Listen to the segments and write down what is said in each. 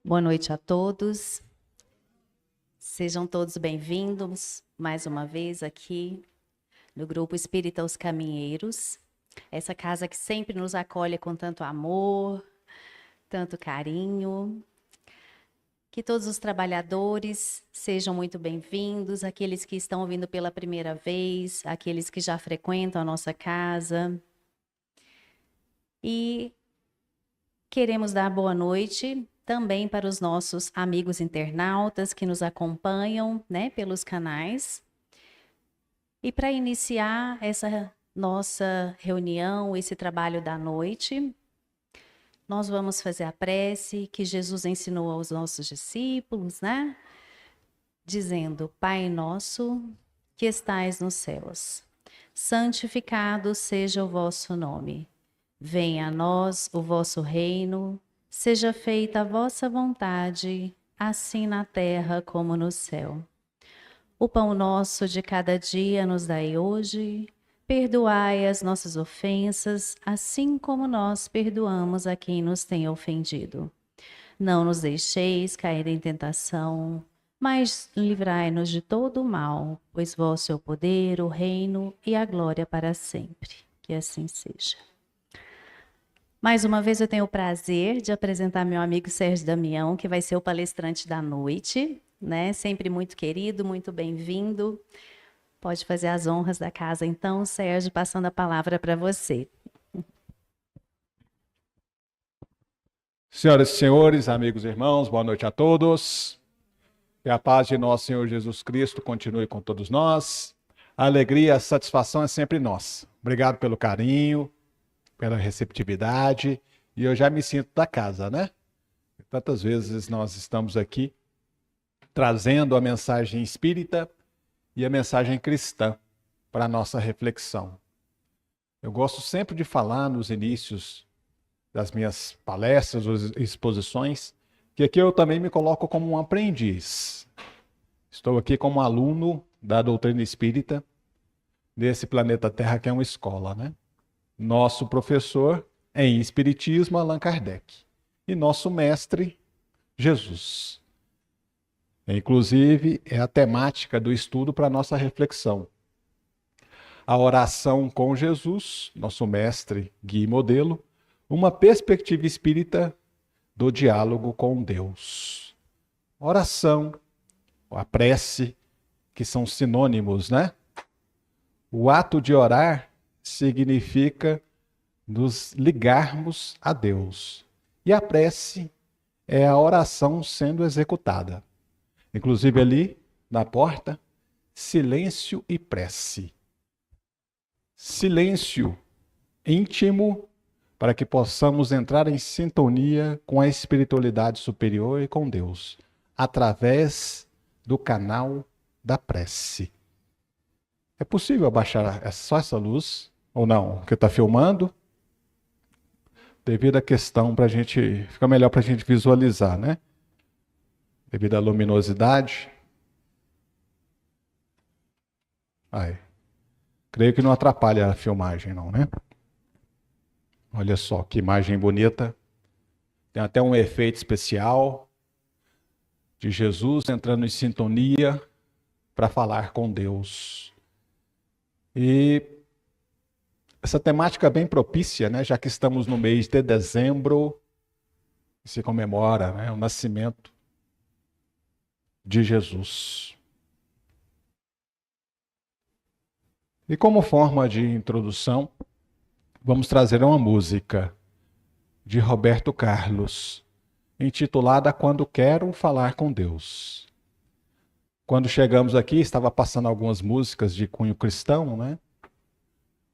Boa noite a todos. Sejam todos bem-vindos mais uma vez aqui no Grupo Espírita Os Caminheiros. Essa casa que sempre nos acolhe com tanto amor, tanto carinho. Que todos os trabalhadores sejam muito bem-vindos, aqueles que estão vindo pela primeira vez, aqueles que já frequentam a nossa casa. E queremos dar boa noite também para os nossos amigos internautas que nos acompanham, né, pelos canais. E para iniciar essa nossa reunião, esse trabalho da noite, nós vamos fazer a prece que Jesus ensinou aos nossos discípulos, né? Dizendo: Pai nosso, que estais nos céus, santificado seja o vosso nome. Venha a nós o vosso reino, seja feita a vossa vontade, assim na terra como no céu. O pão nosso de cada dia nos dai hoje, perdoai as nossas ofensas, assim como nós perdoamos a quem nos tem ofendido. Não nos deixeis cair em tentação, mas livrai-nos de todo o mal, pois vosso é o poder, o reino e a glória para sempre. Que assim seja. Mais uma vez eu tenho o prazer de apresentar meu amigo Sérgio Damião, que vai ser o palestrante da noite, né? Sempre muito querido, muito bem-vindo. Pode fazer as honras da casa, então, Sérgio, passando a palavra para você. Senhoras e senhores, amigos e irmãos, boa noite a todos. Que a paz de nosso Senhor Jesus Cristo continue com todos nós. A alegria, a satisfação é sempre nossa. Obrigado pelo carinho, pela receptividade. E eu já me sinto da casa, né? Tantas vezes nós estamos aqui trazendo a mensagem espírita e a mensagem cristã para a nossa reflexão. Eu gosto sempre de falar nos inícios das minhas palestras ou exposições, que aqui eu também me coloco como um aprendiz. Estou aqui como aluno da doutrina espírita desse planeta Terra, que é uma escola, né? Nosso professor em Espiritismo, Allan Kardec. E nosso mestre, Jesus. Inclusive, é a temática do estudo para a nossa reflexão. A oração com Jesus, nosso mestre, guia e modelo, uma perspectiva espírita do diálogo com Deus. Oração, a prece, que são sinônimos, né? O ato de orar significa nos ligarmos a Deus. E a prece é a oração sendo executada. Inclusive ali, na porta, silêncio e prece. Silêncio íntimo, para que possamos entrar em sintonia com a espiritualidade superior e com Deus, através do canal da prece. É possível abaixar só essa luz, ou não, que está filmando? Devido à questão, fica melhor para a gente visualizar, né? Devido à luminosidade. Creio que não atrapalha a filmagem, não, né? Olha só que imagem bonita. Tem até um efeito especial de Jesus entrando em sintonia para falar com Deus. E essa temática é bem propícia, né? Já que estamos no mês de dezembro, se comemora, né, o nascimento de Jesus. E como forma de introdução, vamos trazer uma música de Roberto Carlos, intitulada Quando Quero Falar com Deus. Quando chegamos aqui, estava passando algumas músicas de cunho cristão, né?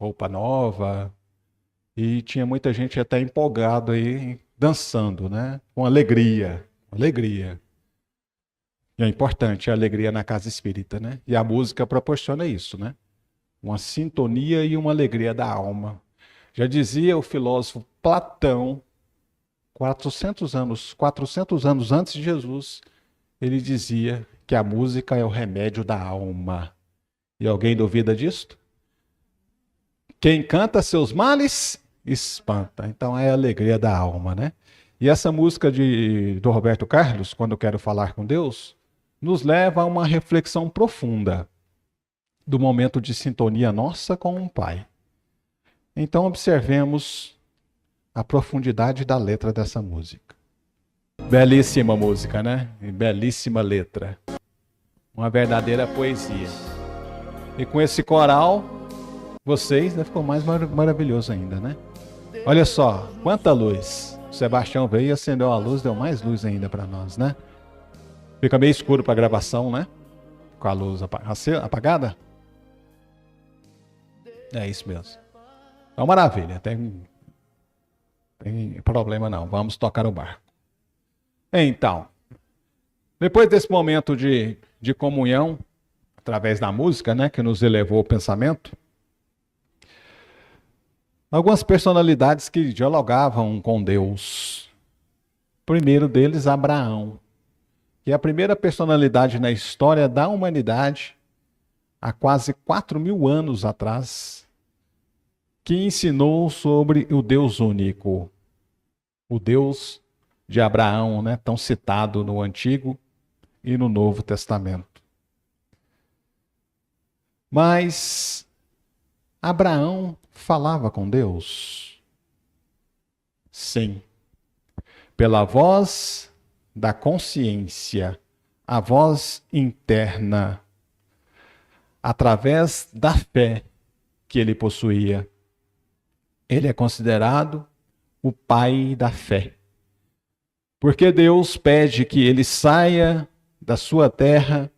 Roupa Nova, e tinha muita gente até empolgado aí, dançando, né? Com alegria, alegria. E é importante a alegria na casa espírita, né? E a música proporciona isso, né? Uma sintonia e uma alegria da alma. Já dizia o filósofo Platão, 400 anos antes de Jesus, ele dizia que a música é o remédio da alma. E alguém duvida disto? Quem canta seus males, espanta. Então é a alegria da alma, né? E essa música do Roberto Carlos, Quando Eu Quero Falar com Deus, nos leva a uma reflexão profunda do momento de sintonia nossa com o Pai. Então observemos a profundidade da letra dessa música. Belíssima música, né? E belíssima letra. Uma verdadeira poesia. E com esse coral, vocês, né, ficou mais maravilhoso ainda, né? Olha só, quanta luz. O Sebastião veio e acendeu a luz, deu mais luz ainda para nós, né? Fica meio escuro para a gravação, né? Com a luz apagada. É isso mesmo. Então, maravilha. Tem problema não. Vamos tocar o barco. Então, depois desse momento de comunhão, através da música, né, que nos elevou o pensamento, algumas personalidades que dialogavam com Deus. O primeiro deles, Abraão, que é a primeira personalidade na história da humanidade, há quase 4.000 anos atrás, que ensinou sobre o Deus único, o Deus de Abraão, né, tão citado no Antigo e no Novo Testamento. Mas Abraão falava com Deus? Sim. Pela voz da consciência, a voz interna, através da fé que ele possuía. Ele é considerado o pai da fé. Porque Deus pede que ele saia da sua terra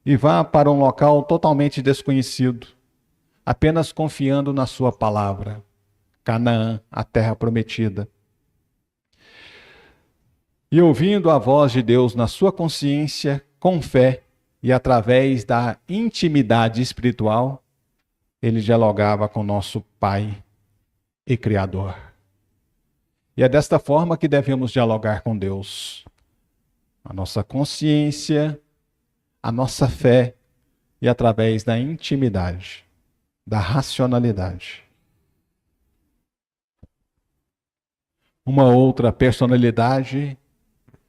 e vá para um local totalmente desconhecido, apenas confiando na sua palavra, Canaã, a terra prometida. E ouvindo a voz de Deus na sua consciência, com fé e através da intimidade espiritual, ele dialogava com nosso Pai e Criador. E é desta forma que devemos dialogar com Deus. A nossa consciência, a nossa fé e através da intimidade, da racionalidade. Uma outra personalidade,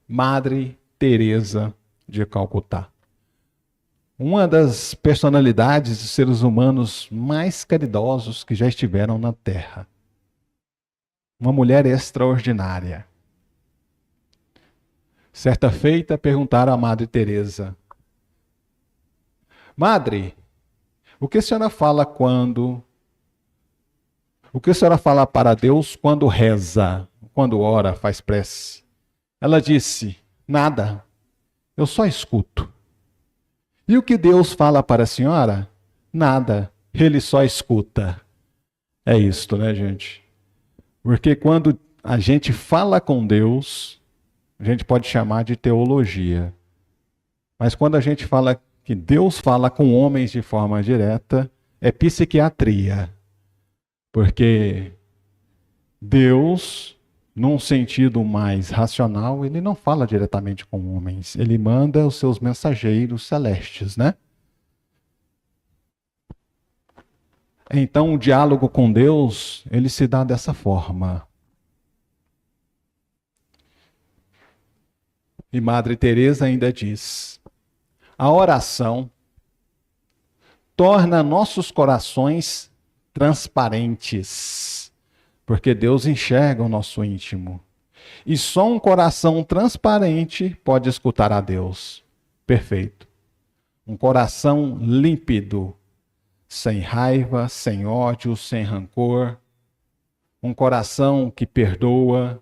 Madre Teresa de Calcutá. Uma das personalidades dos seres humanos mais caridosos que já estiveram na Terra. Uma mulher extraordinária. Certa feita, perguntaram à Madre Teresa: Madre, o que a senhora fala para Deus quando reza, quando ora, faz prece? Ela disse: nada, eu só escuto. E o que Deus fala para a senhora? Nada, ele só escuta. É isto, né, gente? Porque quando a gente fala com Deus, a gente pode chamar de teologia. Mas quando a gente fala que Deus fala com homens de forma direta, é psiquiatria. Porque Deus, num sentido mais racional, ele não fala diretamente com homens. Ele manda os seus mensageiros celestes, né? Então, o diálogo com Deus, ele se dá dessa forma. E Madre Teresa ainda diz: a oração torna nossos corações transparentes, porque Deus enxerga o nosso íntimo. E só um coração transparente pode escutar a Deus. Perfeito. Um coração límpido, sem raiva, sem ódio, sem rancor. Um coração que perdoa.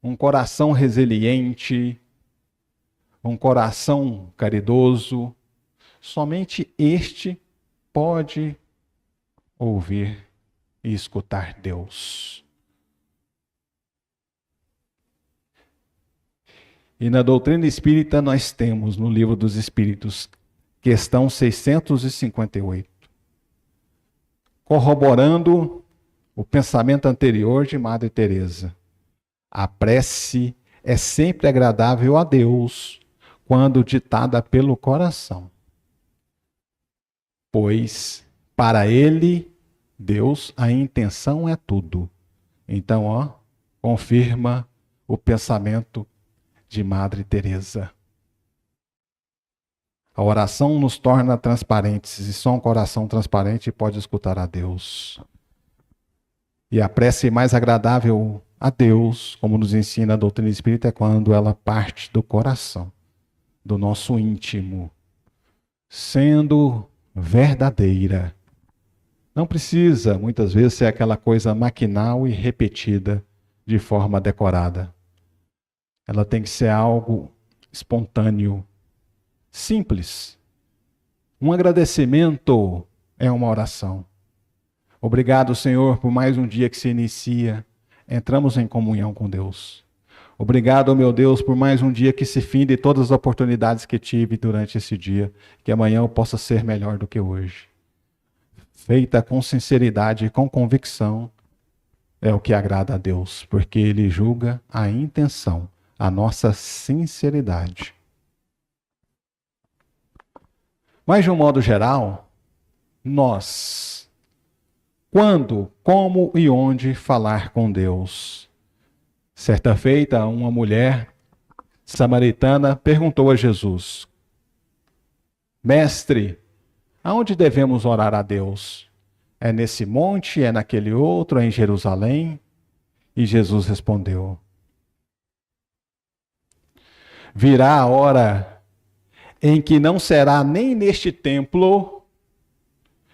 Um coração resiliente. Um coração caridoso. Somente este pode ouvir e escutar Deus. E na doutrina espírita nós temos no Livro dos Espíritos, questão 658, corroborando o pensamento anterior de Madre Teresa. A prece é sempre agradável a Deus quando ditada pelo coração, pois para Ele, Deus, a intenção é tudo. Então, confirma o pensamento de Madre Teresa. A oração nos torna transparentes, e só um coração transparente pode escutar a Deus. E a prece mais agradável a Deus, como nos ensina a doutrina espírita, é quando ela parte do coração, do nosso íntimo, sendo verdadeira. Não precisa, muitas vezes, ser aquela coisa maquinal e repetida de forma decorada. Ela tem que ser algo espontâneo, simples. Um agradecimento é uma oração. Obrigado, Senhor, por mais um dia que se inicia. Entramos em comunhão com Deus. Obrigado, meu Deus, por mais um dia que se finda e todas as oportunidades que tive durante esse dia. Que amanhã eu possa ser melhor do que hoje. Feita com sinceridade e com convicção, é o que agrada a Deus, porque Ele julga a intenção, a nossa sinceridade. Mas, de um modo geral, nós, quando, como e onde falar com Deus? Certa feita, uma mulher samaritana perguntou a Jesus: Mestre, aonde devemos orar a Deus? É nesse monte, é naquele outro, é em Jerusalém? E Jesus respondeu: Virá a hora em que não será nem neste templo,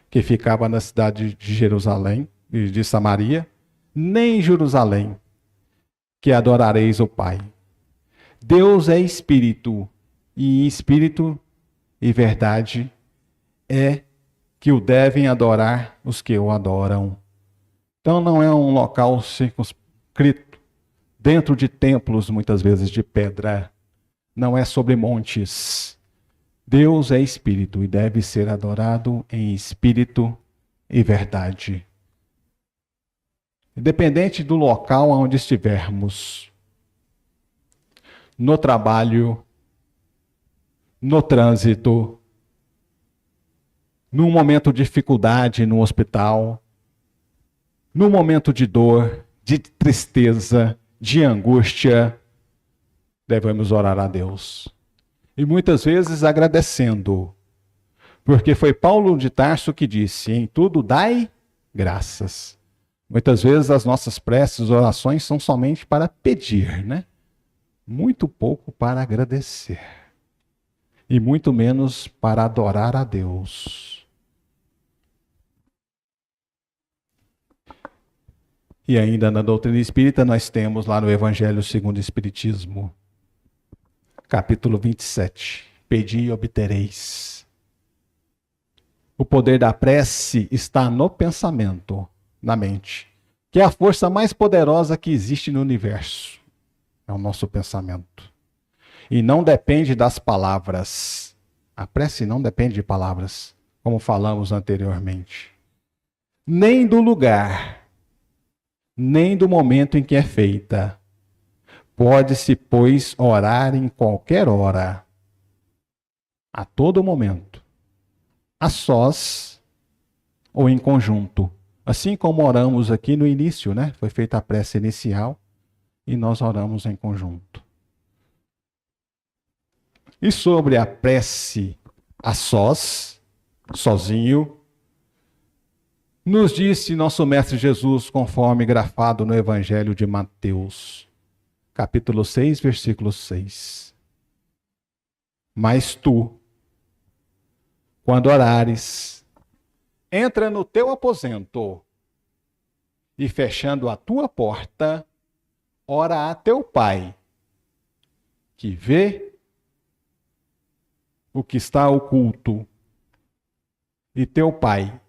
que ficava na cidade de Jerusalém, de Samaria, nem em Jerusalém, que adorareis o Pai. Deus é Espírito, e Espírito e verdade é que o devem adorar os que o adoram. Então não é um local circunscrito, dentro de templos, muitas vezes de pedra. Não é sobre montes. Deus é Espírito e deve ser adorado em Espírito e verdade. Independente do local onde estivermos, no trabalho, no trânsito, num momento de dificuldade no hospital, num momento de dor, de tristeza, de angústia, devemos orar a Deus. E muitas vezes agradecendo, porque foi Paulo de Tarso que disse: em tudo dai graças. Muitas vezes as nossas preces, orações são somente para pedir, né? Muito pouco para agradecer. E muito menos para adorar a Deus. E ainda na doutrina espírita nós temos lá no Evangelho segundo o Espiritismo, capítulo 27, pedi e obtereis. O poder da prece está no pensamento, na mente, que é a força mais poderosa que existe no universo. É o nosso pensamento. E não depende das palavras. A prece não depende de palavras, como falamos anteriormente. Nem do lugar, nem do momento em que é feita. Pode-se, pois, orar em qualquer hora, a todo momento, a sós ou em conjunto. Assim como oramos aqui no início, né? Foi feita a prece inicial e nós oramos em conjunto. E sobre a prece a sós, sozinho, nos disse nosso Mestre Jesus, conforme grafado no Evangelho de Mateus, capítulo 6, versículo 6. Mas tu, quando orares, entra no teu aposento e, fechando a tua porta, ora a teu Pai, que vê o que está oculto. E teu Pai,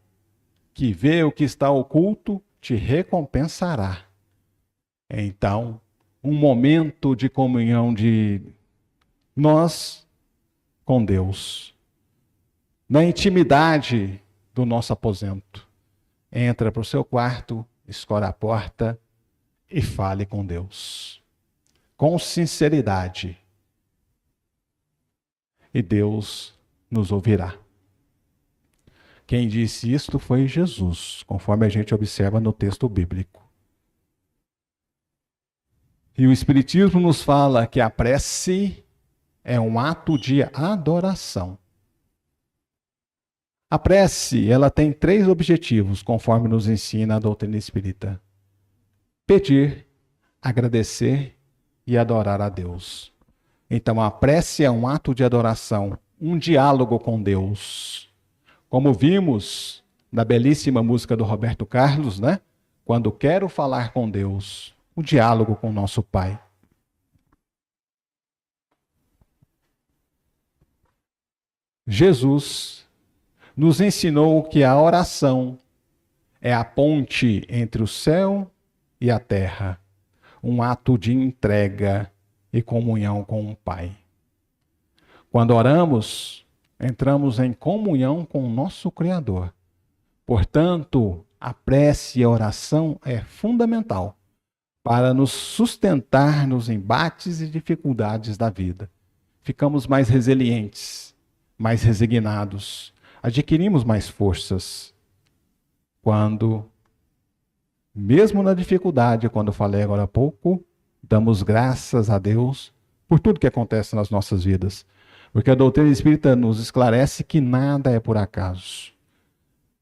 que vê o que está oculto, te recompensará. Então, um momento de comunhão de nós com Deus, na intimidade do nosso aposento. Entra para o seu quarto, escora a porta e fale com Deus, com sinceridade. E Deus nos ouvirá. Quem disse isto foi Jesus, conforme a gente observa no texto bíblico. E o Espiritismo nos fala que a prece é um ato de adoração. A prece, ela tem 3 objetivos, conforme nos ensina a doutrina espírita: pedir, agradecer e adorar a Deus. Então, a prece é um ato de adoração, um diálogo com Deus. Como vimos na belíssima música do Roberto Carlos, né? Quando quero falar com Deus, o diálogo com nosso Pai. Jesus nos ensinou que a oração é a ponte entre o céu e a terra, um ato de entrega e comunhão com o Pai. Quando oramos, entramos em comunhão com o nosso Criador. Portanto, a prece e a oração é fundamental para nos sustentar nos embates e dificuldades da vida. Ficamos mais resilientes, mais resignados, adquirimos mais forças quando, mesmo na dificuldade, quando eu falei agora há pouco, damos graças a Deus por tudo que acontece nas nossas vidas. Porque a doutrina espírita nos esclarece que nada é por acaso.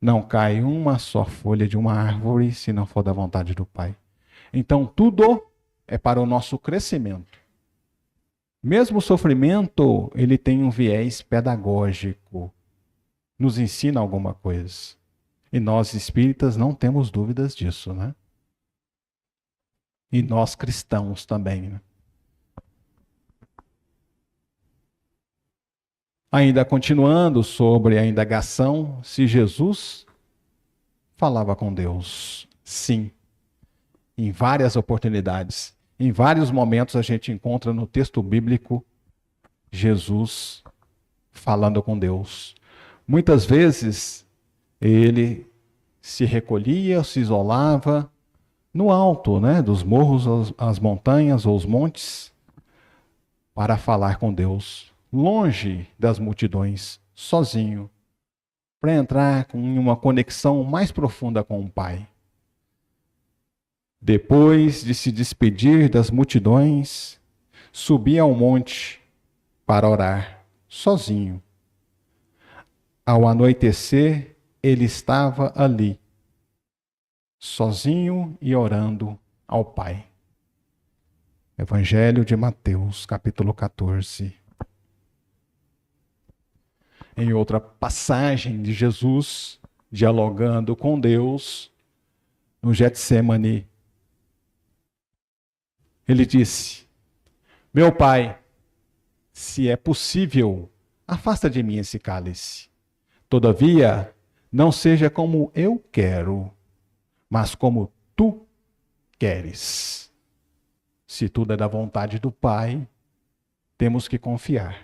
Não cai uma só folha de uma árvore se não for da vontade do Pai. Então tudo é para o nosso crescimento. Mesmo o sofrimento, ele tem um viés pedagógico. Nos ensina alguma coisa. E nós espíritas não temos dúvidas disso, né? E nós cristãos também, né? Ainda continuando sobre a indagação, se Jesus falava com Deus. Sim, em várias oportunidades, em vários momentos a gente encontra no texto bíblico Jesus falando com Deus. Muitas vezes ele se recolhia, se isolava no alto, né, dos morros, as montanhas ou os montes, para falar com Deus, longe das multidões, sozinho, para entrar em uma conexão mais profunda com o Pai. Depois de se despedir das multidões, subia ao monte para orar, sozinho. Ao anoitecer, ele estava ali, sozinho e orando ao Pai. Evangelho de Mateus, capítulo 14. Em outra passagem de Jesus, dialogando com Deus, no Getsemane, ele disse: meu Pai, se é possível, afasta de mim esse cálice. Todavia, não seja como eu quero, mas como tu queres. Se tudo é da vontade do Pai, temos que confiar.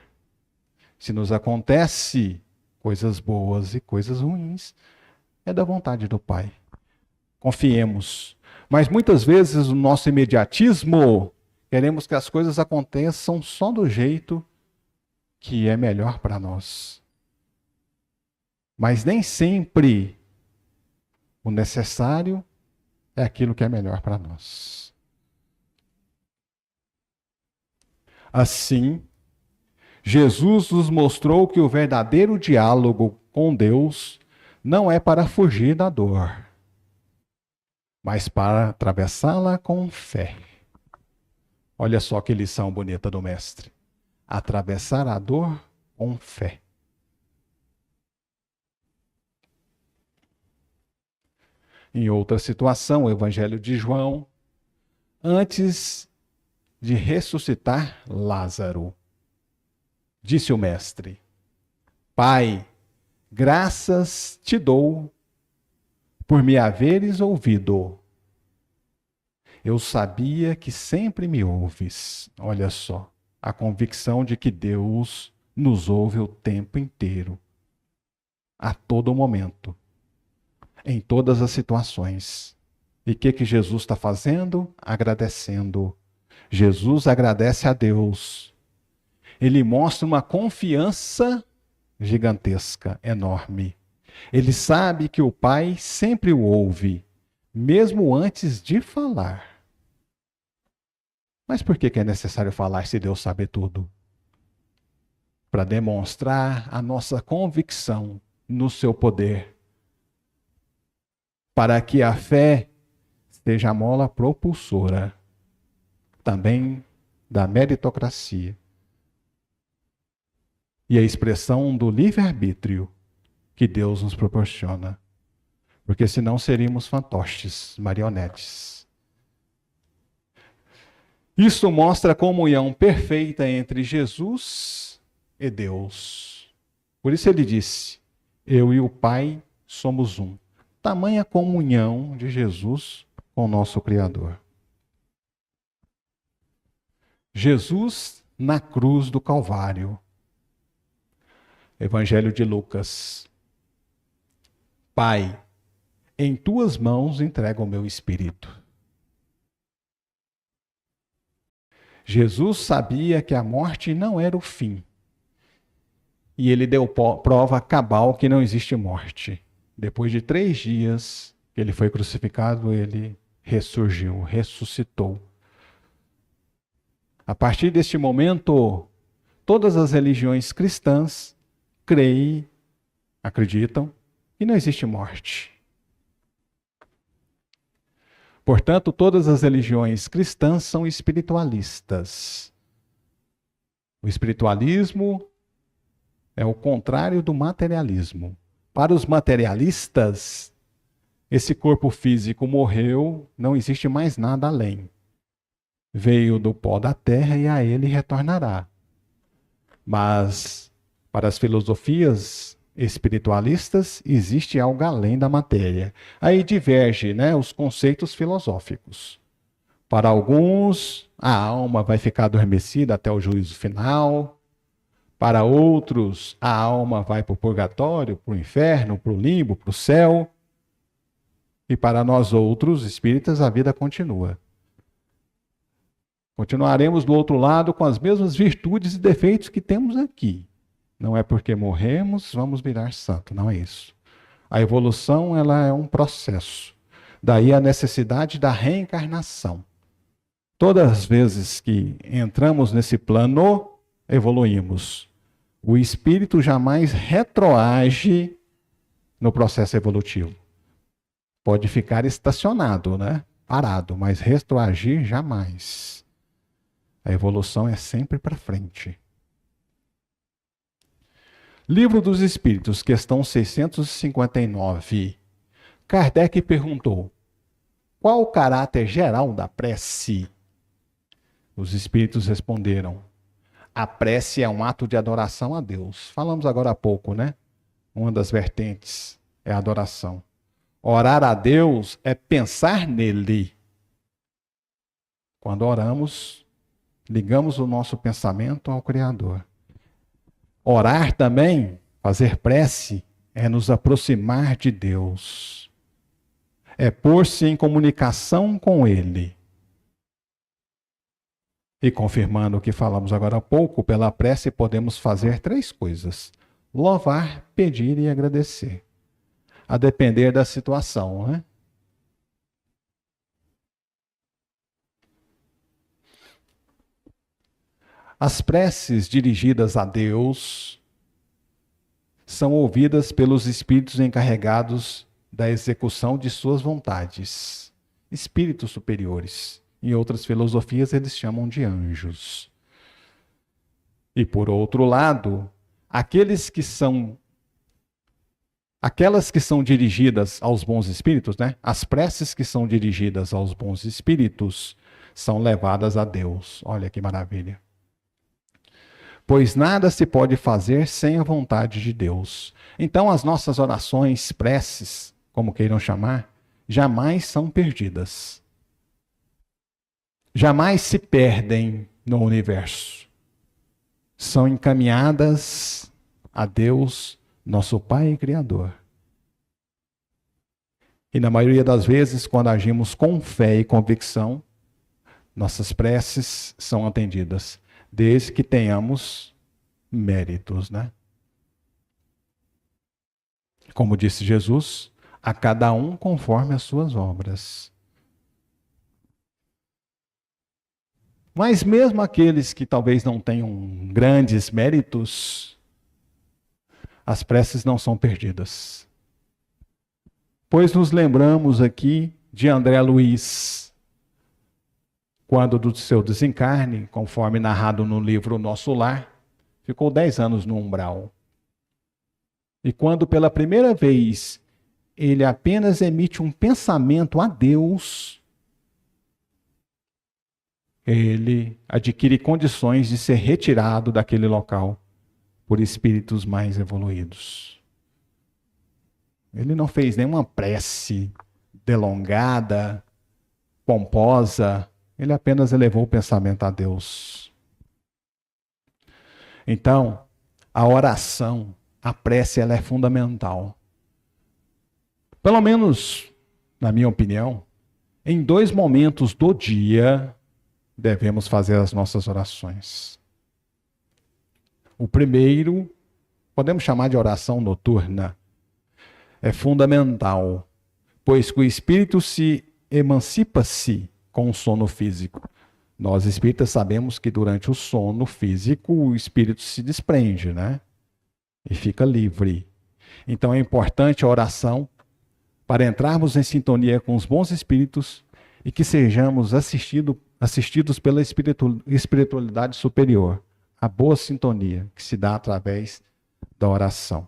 Se nos acontece coisas boas e coisas ruins, é da vontade do Pai. Confiemos. Mas muitas vezes o nosso imediatismo, queremos que as coisas aconteçam só do jeito que é melhor para nós. Mas nem sempre o necessário é aquilo que é melhor para nós. Assim, Jesus nos mostrou que o verdadeiro diálogo com Deus não é para fugir da dor, mas para atravessá-la com fé. Olha só que lição bonita do Mestre. Atravessar a dor com fé. Em outra situação, o Evangelho de João, antes de ressuscitar Lázaro, disse o Mestre: Pai, graças te dou por me haveres ouvido. Eu sabia que sempre me ouves. Olha só, a convicção de que Deus nos ouve o tempo inteiro, a todo momento, em todas as situações. E o que Jesus está fazendo? Agradecendo. Jesus agradece a Deus. Ele mostra uma confiança gigantesca, enorme. Ele sabe que o Pai sempre o ouve, mesmo antes de falar. Mas por que é necessário falar se Deus sabe tudo? Para demonstrar a nossa convicção no seu poder, para que a fé seja a mola propulsora também da meritocracia e a expressão do livre-arbítrio que Deus nos proporciona. Porque senão seríamos fantoches, marionetes. Isso mostra a comunhão perfeita entre Jesus e Deus. Por isso ele disse: eu e o Pai somos um. Tamanha comunhão de Jesus com o nosso Criador. Jesus na cruz do Calvário. Evangelho de Lucas. Pai, em tuas mãos entrego o meu espírito. Jesus sabia que a morte não era o fim. E ele deu prova cabal que não existe morte. Depois de 3 dias que ele foi crucificado, ele ressurgiu, ressuscitou. A partir deste momento, todas as religiões cristãs creem, acreditam que não existe morte. Portanto, todas as religiões cristãs são espiritualistas. O espiritualismo é o contrário do materialismo. Para os materialistas, esse corpo físico morreu, não existe mais nada além. Veio do pó da terra e a ele retornará. Mas, para as filosofias espiritualistas, existe algo além da matéria. Aí diverge, os conceitos filosóficos. Para alguns, a alma vai ficar adormecida até o juízo final. Para outros, a alma vai para o purgatório, para o inferno, para o limbo, para o céu. E para nós outros, espíritas, a vida continua. Continuaremos do outro lado com as mesmas virtudes e defeitos que temos aqui. Não é porque morremos, vamos virar santo, não é isso. A evolução, ela é um processo. Daí a necessidade da reencarnação. Todas as vezes que entramos nesse plano, evoluímos. O espírito jamais retroage no processo evolutivo. Pode ficar estacionado, parado, mas retroagir jamais. A evolução é sempre para frente. Livro dos Espíritos, questão 659. Kardec perguntou: qual o caráter geral da prece? Os espíritos responderam: a prece é um ato de adoração a Deus. Falamos agora há pouco, Uma das vertentes é a adoração. Orar a Deus é pensar nele. Quando oramos, ligamos o nosso pensamento ao Criador. Orar também, fazer prece, é nos aproximar de Deus. É pôr-se em comunicação com Ele. E confirmando o que falamos agora há pouco, pela prece podemos fazer 3 coisas: louvar, pedir e agradecer. A depender da situação, As preces dirigidas a Deus são ouvidas pelos espíritos encarregados da execução de suas vontades, espíritos superiores. Em outras filosofias, eles chamam de anjos. E, por outro lado, aquelas que são dirigidas aos bons espíritos, as preces que são dirigidas aos bons espíritos, são levadas a Deus. Olha que maravilha. Pois nada se pode fazer sem a vontade de Deus. Então, as nossas orações, preces, como queiram chamar, jamais são perdidas. Jamais se perdem no universo. São encaminhadas a Deus, nosso Pai e Criador. E na maioria das vezes, quando agimos com fé e convicção, nossas preces são atendidas, desde que tenhamos méritos, Como disse Jesus, a cada um conforme as suas obras. Mas mesmo aqueles que talvez não tenham grandes méritos, as preces não são perdidas. Pois nos lembramos aqui de André Luiz, quando do seu desencarne, conforme narrado no livro Nosso Lar, ficou 10 anos no umbral. E quando pela primeira vez ele apenas emite um pensamento a Deus, ele adquire condições de ser retirado daquele local por espíritos mais evoluídos. Ele não fez nenhuma prece delongada, pomposa, ele apenas elevou o pensamento a Deus. Então, a oração, a prece, ela é fundamental. Pelo menos, na minha opinião, em 2 momentos do dia, devemos fazer as nossas orações. O primeiro, podemos chamar de oração noturna, é fundamental, pois que o espírito se emancipa-se com o sono físico. Nós espíritas sabemos que durante o sono físico o espírito se desprende, né? E fica livre. Então é importante a oração para entrarmos em sintonia com os bons espíritos e que sejamos assistidos pela espiritualidade superior. A boa sintonia que se dá através da oração.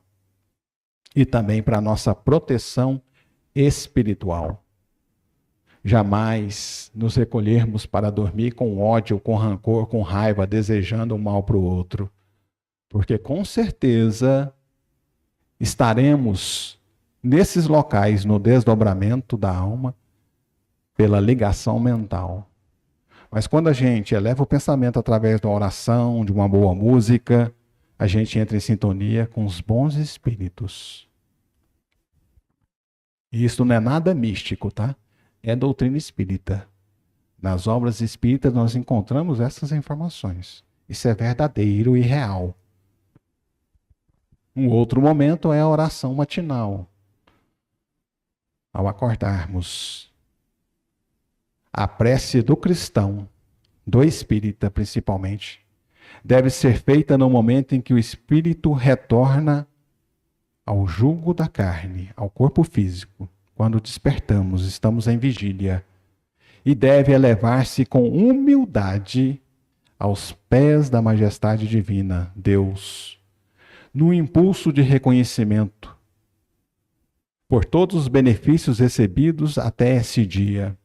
E também para a nossa proteção espiritual. Jamais nos recolhermos para dormir com ódio, com rancor, com raiva, desejando o mal para o outro. Porque com certeza estaremos nesses locais no desdobramento da alma pela ligação mental. Mas quando a gente eleva o pensamento através da oração, de uma boa música, a gente entra em sintonia com os bons espíritos. E isso não é nada místico, tá? É doutrina espírita. Nas obras espíritas nós encontramos essas informações. Isso é verdadeiro e real. Um outro momento é a oração matinal. Ao acordarmos, a prece do cristão, do espírita principalmente, deve ser feita no momento em que o espírito retorna ao jugo da carne, ao corpo físico. Quando despertamos, estamos em vigília. E deve elevar-se com humildade aos pés da majestade divina, Deus, no impulso de reconhecimento por todos os benefícios recebidos até esse dia.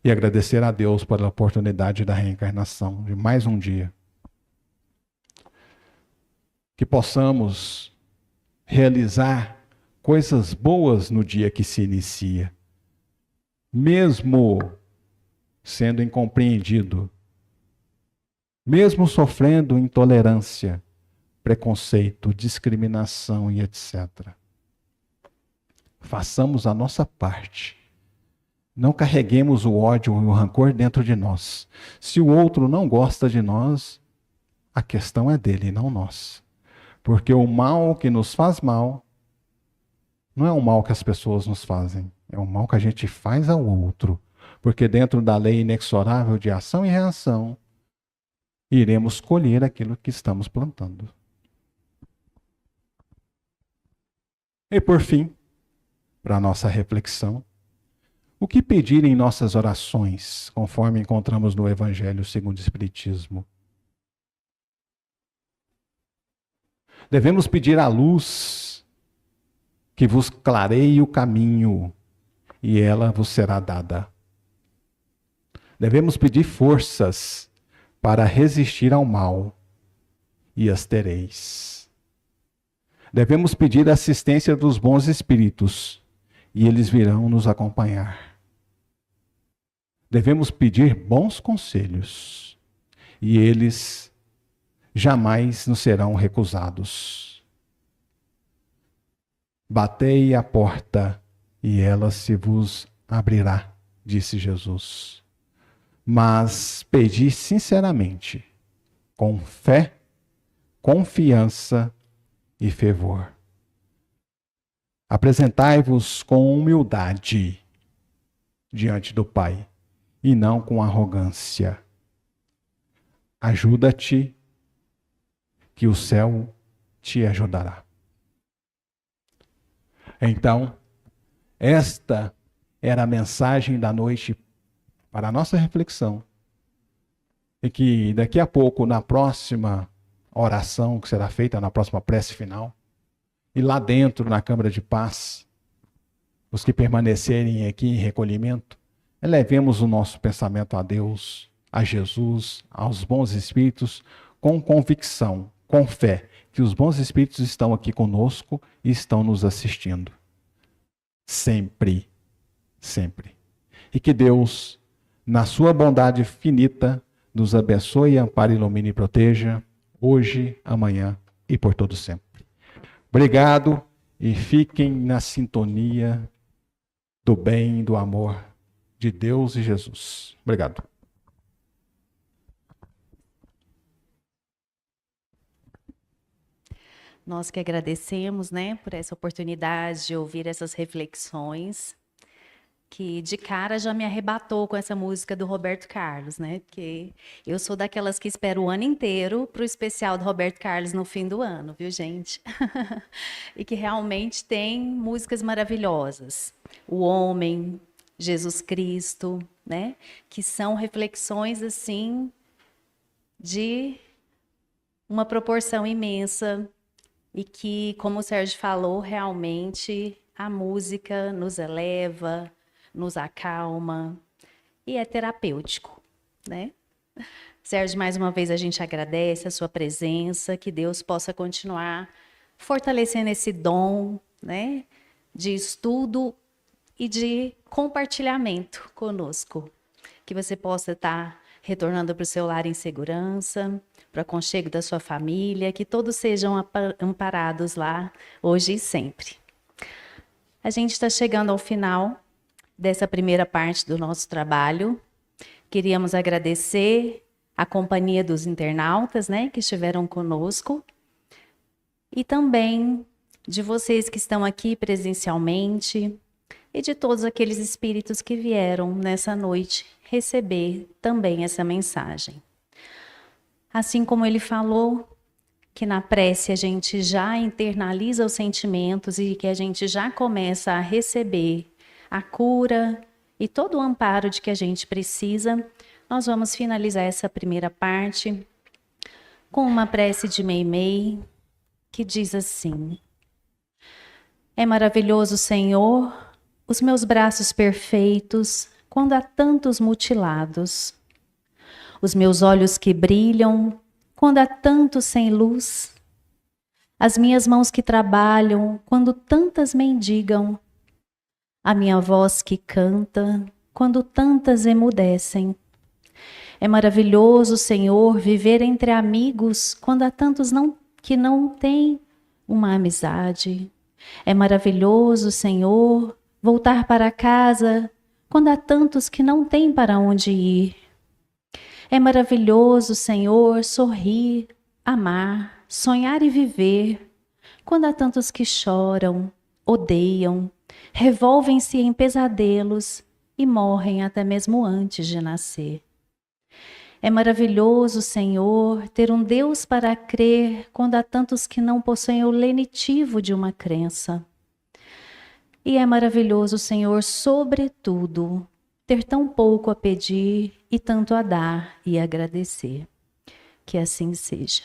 E agradecer a Deus pela oportunidade da reencarnação, de mais um dia. Que possamos realizar coisas boas no dia que se inicia, mesmo sendo incompreendido, mesmo sofrendo intolerância, preconceito, discriminação e etc. Façamos a nossa parte. Não carreguemos o ódio e o rancor dentro de nós. Se o outro não gosta de nós, a questão é dele, não nós. Porque o mal que nos faz mal não é o mal que as pessoas nos fazem, é o mal que a gente faz ao outro. Porque dentro da lei inexorável de ação e reação, iremos colher aquilo que estamos plantando. E por fim, para a nossa reflexão, o que pedir em nossas orações, conforme encontramos no Evangelho segundo o Espiritismo? Devemos pedir a luz que vos clareie o caminho, e ela vos será dada. Devemos pedir forças para resistir ao mal, e as tereis. Devemos pedir a assistência dos bons espíritos, e eles virão nos acompanhar. Devemos pedir bons conselhos, e eles jamais nos serão recusados. Batei a porta, e ela se vos abrirá, disse Jesus. Mas pedi sinceramente, com fé, confiança e fervor. Apresentai-vos com humildade diante do Pai, e não com arrogância. Ajuda-te, que o céu te ajudará. Então, esta era a mensagem da noite para a nossa reflexão. E que daqui a pouco, na próxima oração que será feita, na próxima prece final, e lá dentro, na Câmara de Paz, os que permanecerem aqui em recolhimento, elevemos o nosso pensamento a Deus, a Jesus, aos bons espíritos, com convicção, com fé, que os bons espíritos estão aqui conosco e estão nos assistindo. Sempre, sempre. E que Deus, na sua bondade finita, nos abençoe, ampare, ilumine e proteja, hoje, amanhã e por todo sempre. Obrigado e fiquem na sintonia do bem, do amor de Deus e Jesus. Obrigado. Nós que agradecemos, né, por essa oportunidade de ouvir essas reflexões, que de cara já me arrebatou com essa música do Roberto Carlos, né? Porque eu sou daquelas que espero o ano inteiro para o especial do Roberto Carlos no fim do ano, viu, gente? E que realmente tem músicas maravilhosas. O Homem, Jesus Cristo, né? Que são reflexões, assim, de uma proporção imensa e que, como o Sérgio falou, realmente a música nos eleva, nos acalma e é terapêutico, né? Sérgio, mais uma vez a gente agradece a sua presença, que Deus possa continuar fortalecendo esse dom, né, de estudo e de compartilhamento conosco, que você possa estar retornando para o seu lar em segurança, para o aconchego da sua família, que todos sejam amparados lá, hoje e sempre. A gente está chegando ao final dessa primeira parte do nosso trabalho. Queríamos agradecer a companhia dos internautas, né, que estiveram conosco, e também de vocês que estão aqui presencialmente e de todos aqueles espíritos que vieram nessa noite receber também essa mensagem. Assim como ele falou, que na prece a gente já internaliza os sentimentos e que a gente já começa a receber a cura e todo o amparo de que a gente precisa, nós vamos finalizar essa primeira parte com uma prece de Meimei, que diz assim: é maravilhoso, Senhor, os meus braços perfeitos, quando há tantos mutilados, os meus olhos que brilham, quando há tantos sem luz, as minhas mãos que trabalham, quando tantas mendigam, a minha voz que canta, quando tantas emudecem. É maravilhoso, Senhor, viver entre amigos, quando há tantos que não têm uma amizade. É maravilhoso, Senhor, voltar para casa, quando há tantos que não têm para onde ir. É maravilhoso, Senhor, sorrir, amar, sonhar e viver, quando há tantos que choram, odeiam, revolvem-se em pesadelos e morrem até mesmo antes de nascer. É maravilhoso, Senhor, ter um Deus para crer quando há tantos que não possuem o lenitivo de uma crença. E é maravilhoso, Senhor, sobretudo, ter tão pouco a pedir e tanto a dar e agradecer. Que assim seja.